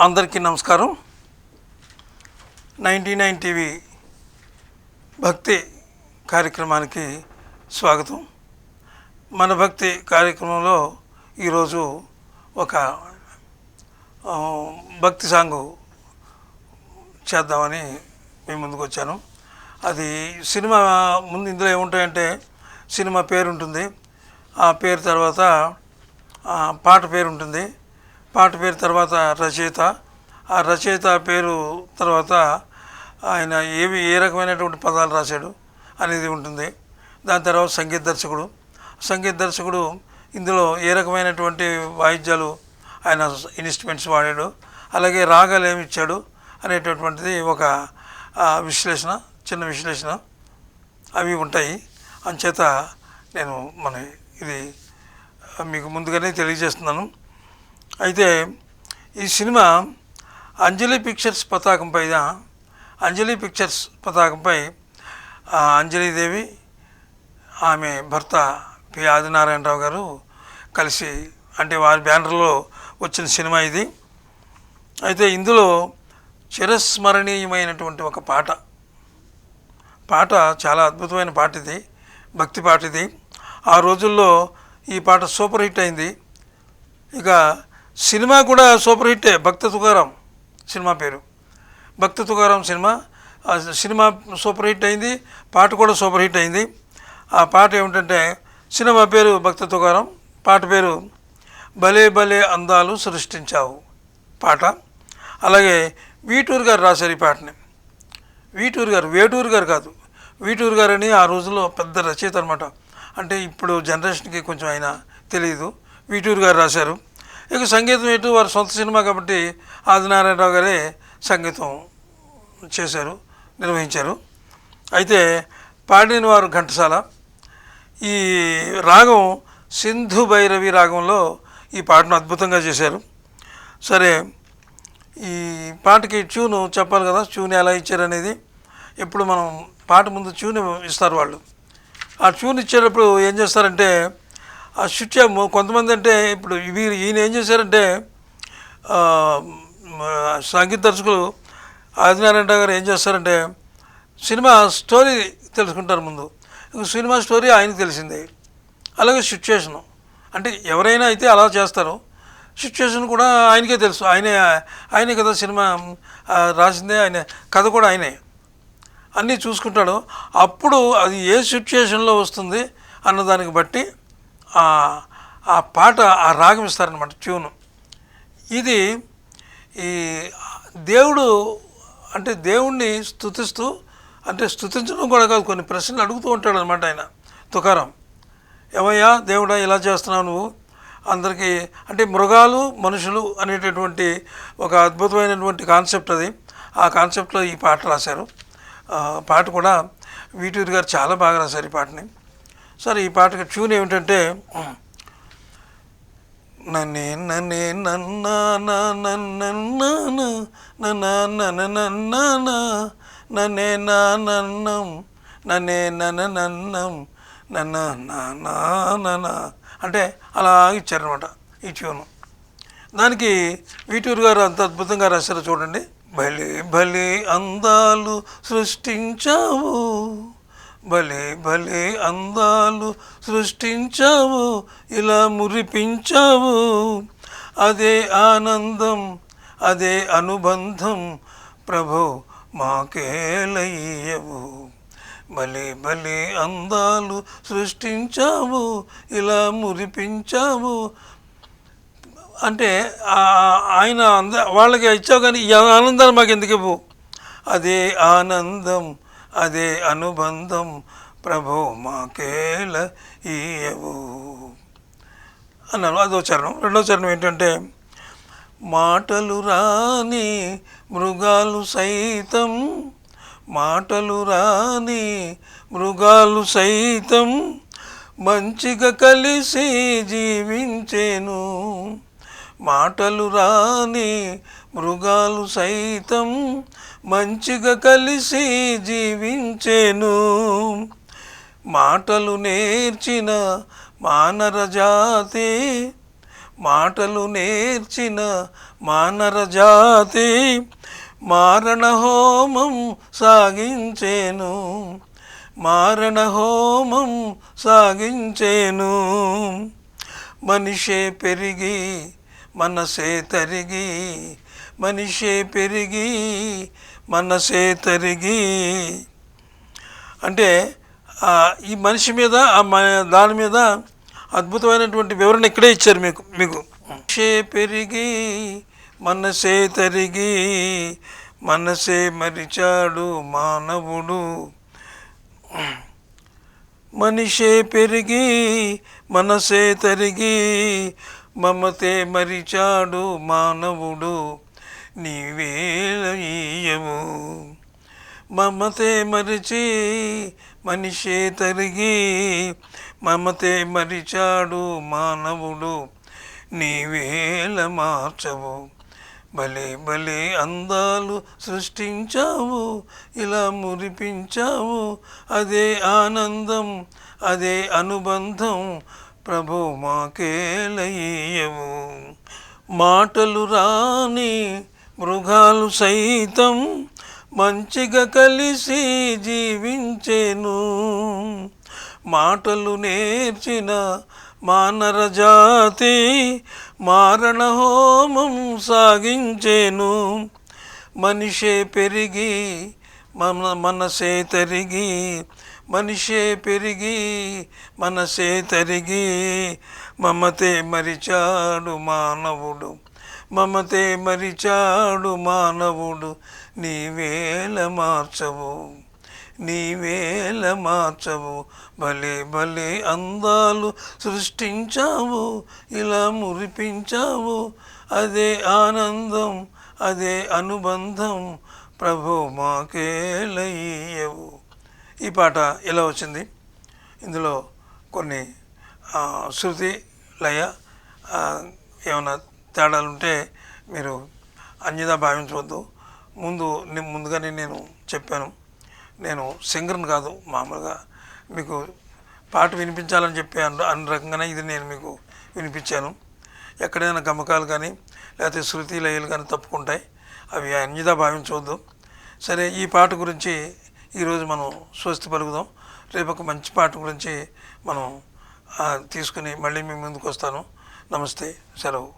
అందరికీ నమస్కారం. 99 టీవీ భక్తి కార్యక్రమానికి స్వాగతం. మన భక్తి కార్యక్రమంలో ఈరోజు ఒక భక్తి సాంగు చేద్దామని మీ ముందుకు వచ్చాను. అది సినిమా ముందు ఇందులో ఏముంటాయంటే సినిమా పేరు ఉంటుంది, ఆ పేరు తర్వాత పాట పేరు ఉంటుంది, పాట పేరు తర్వాత రచయిత, ఆ రచయిత పేరు తర్వాత ఆయన ఏ రకమైనటువంటి పదాలు రాశాడు అనేది ఉంటుంది. దాని తర్వాత సంగీత దర్శకుడు ఇందులో ఏ రకమైనటువంటి వాయిద్యాలు ఆయన ఇన్స్ట్రుమెంట్స్ వాడాడు, అలాగే రాగాలు ఏమి ఇచ్చాడు అనేటటువంటిది ఒక చిన్న విశ్లేషణ అవి ఉంటాయి. అంచేత నేను ఇది మీకు ముందుగానే తెలియజేస్తున్నాను. అయితే ఈ సినిమా అంజలి పిక్చర్స్ పతాకంపై అంజలీదేవి, ఆమె భర్త పి ఆదినారాయణరావు గారు కలిసి, అంటే వారి బ్యానర్లో వచ్చిన సినిమా ఇది. అయితే ఇందులో చిరస్మరణీయమైనటువంటి ఒక పాట చాలా అద్భుతమైన పాట ఇది, భక్తి పాట ఇది. ఆ రోజుల్లో ఈ పాట సూపర్ హిట్ అయింది. ఇక సినిమా కూడా సూపర్ హిట్టే. భక్త తుకారాం సినిమా పేరు, భక్త తుకారాం సినిమా సూపర్ హిట్ అయింది, పాట కూడా సూపర్ హిట్ అయింది. ఆ పాట ఏమిటంటే, సినిమా పేరు భక్త తుకారాం, పాట పేరు భలే భలే అందాలు సృష్టించావు పాట. అలాగే వీటూరు గారు రాశారు ఈ పాటని. వేటూరు గారు కాదు, వీటూరు గారు అని ఆ రోజుల్లో పెద్ద రచయిత అనమాట. అంటే ఇప్పుడు జనరేషన్కి కొంచెం ఆయన తెలియదు. వీటూరు గారు రాశారు. ఇక సంగీతం ఎటు వారి సొంత సినిమా కాబట్టి ఆదినారాయణరావు గారే సంగీతం నిర్వహించారు. అయితే పాడిన వారు ఘంటసాల. ఈ రాగం సింధు భైరవి రాగంలో ఈ పాటను అద్భుతంగా చేశారు. సరే, ఈ పాటకి ట్యూను చెప్పాలి కదా, ట్యూన్ ఎలా ఇచ్చారనేది. ఎప్పుడు మనం పాట ముందు ట్యూన్ ఇస్తారు వాళ్ళు. ఆ ట్యూన్ ఇచ్చేటప్పుడు ఏం చేస్తారంటే, ఆ స్విచ్ కొంతమంది అంటే ఇప్పుడు ఈయన ఏం చేశారంటే, సంగీత దర్శకులు ఆదినారాయణరావు గారు ఏం చేస్తారంటే, సినిమా స్టోరీ తెలుసుకుంటారు ముందు. సినిమా స్టోరీ ఆయనకు తెలిసిందే. అలాగే సిచ్యుయేషను, అంటే ఎవరైనా అయితే అలా చేస్తారు. సిచ్యుయేషన్ కూడా ఆయనకే తెలుసు. ఆయనే కదా సినిమా రాసిందే, ఆయన కథ కూడా ఆయనే, అన్నీ చూసుకుంటాడు. అప్పుడు అది ఏ సిచ్యుయేషన్లో వస్తుంది అన్నదానికి బట్టి ఆ పాట, ఆ రాగం ఇస్తారనమాట, ట్యూను. ఇది ఈ దేవుణ్ణి స్తుతిస్తూ, అంటే స్తుతించడం కూడా కాదు, కొన్ని ప్రశ్నలు అడుగుతూ ఉంటాడు అనమాట ఆయన తుకారాం. ఏమయ్యా దేవుడా ఇలా చేస్తున్నావు నువ్వు అందరికీ, అంటే మృగాలు మనుషులు అనేటటువంటి ఒక అద్భుతమైనటువంటి కాన్సెప్ట్ అది. ఆ కాన్సెప్ట్లో ఈ పాట రాశారు. పాట కూడా వీటూరి గారు చాలా బాగా రాశారు ఈ పాటని. సరే, ఈ పాటకి ట్యూన్ ఏమిటంటే, నన్నే నన్నే నన్నా నన్నే నన్నం నన్నే నన్నం నన్న అంటే అలా ఇచ్చారనమాట ఈ ట్యూను. దానికి వీటూరు గారు అంత అద్భుతంగా రాశారు చూడండి. భలే భలే అందాలు సృష్టించావు, భలే భలే అందాలు సృష్టించావు, ఇలా మురిపించావు, అదే ఆనందం అదే అనుబంధం, ప్రభో మాకేలయ్యవు, భలే భలే అందాలు సృష్టించావు, ఇలా మురిపించావు. అంటే ఆయన వాళ్ళకి ఇచ్చావు, కానీ ఈ ఆనందాన్ని మాకు ఎందుకు ఇవ్వు, అదే ఆనందం అదే అనుబంధం, ప్రభో మాకేల ఇయ్యవు అన్నాను. అదో చరణం. రెండో చరణం ఏంటంటే, మాటలు రాని మృగాలు సైతం మంచిగా కలిసి జీవించేను, మాటలు రాని మృగాలు సైతం మంచిగా కలిసి జీవించేను, మాటలు నేర్చిన మానర జాతి మాటలు నేర్చిన మానర జాతి మారణ హోమం సాగించేను, మారణ హోమం సాగించేను. మనిషే పెరిగి మనసే తరిగి, మనిషే పెరిగి మనసే తరిగి. అంటే ఈ మనిషి మీద దాని మీద అద్భుతమైనటువంటి వివరణ ఇక్కడే ఇచ్చారు మీకు. మనిషే పెరిగి మనసే తరిగి, మనసే మరిచాడు మానవుడు. మనిషే పెరిగి మనసే తరిగి, మమతే మరిచాడు మానవుడు. నీవేల ఈయవు మమతే మరిచి మనిషే తరిగి, మమతే మరిచాడు మానవుడు. నీవేల మార్చవు భలే భలే అందాలు సృష్టించావు, ఇలా మురిపించావు. అదే ఆనందం అదే అనుబంధం, ప్రభు మాకేలయ్యవు. మాటలు రాని మృగాలు సైతం మంచిగా కలిసి జీవించేను, మాటలు నేర్చిన మానర జాతి మారణ హోమం సాగించేను. మనిషే పెరిగి మనసే తరిగి, మనిషే పెరిగి మనసే తరిగి, మమతే మరిచాడు మానవుడు, మమతే మరిచాడు మానవుడు. నీవేల మార్చవు నీవేల మార్చవు, భలే భలే అందాలు సృష్టించావు, ఇలా మురిపించావు. అదే ఆనందం అదే అనుబంధం, ప్రభు మాకేలయ్యవు. ఈ పాట ఎలా వచ్చింది? ఇందులో కొన్ని శృతి లయ ఏమైనా తేడాలుంటే మీరు అన్యదా భావించవద్దు. ముందుగానే నేను చెప్పాను, నేను సింగర్ని కాదు, మామూలుగా మీకు పాట వినిపించాలని చెప్పి అన్ని రకంగానే ఇది నేను మీకు వినిపించాను. ఎక్కడైనా గమకాలు కానీ లేకపోతే శృతి లయలు కానీ తప్పుకుంటాయి, అవి అన్యదా భావించవద్దు. సరే, ఈ పాట గురించి ఈరోజు మనం స్వస్తి పలుకుదాం. రేపు ఒక మంచి పాట గురించి మనం తీసుకుని మళ్ళీ మీ ముందుకు వస్తాను. నమస్తే, సెలవు.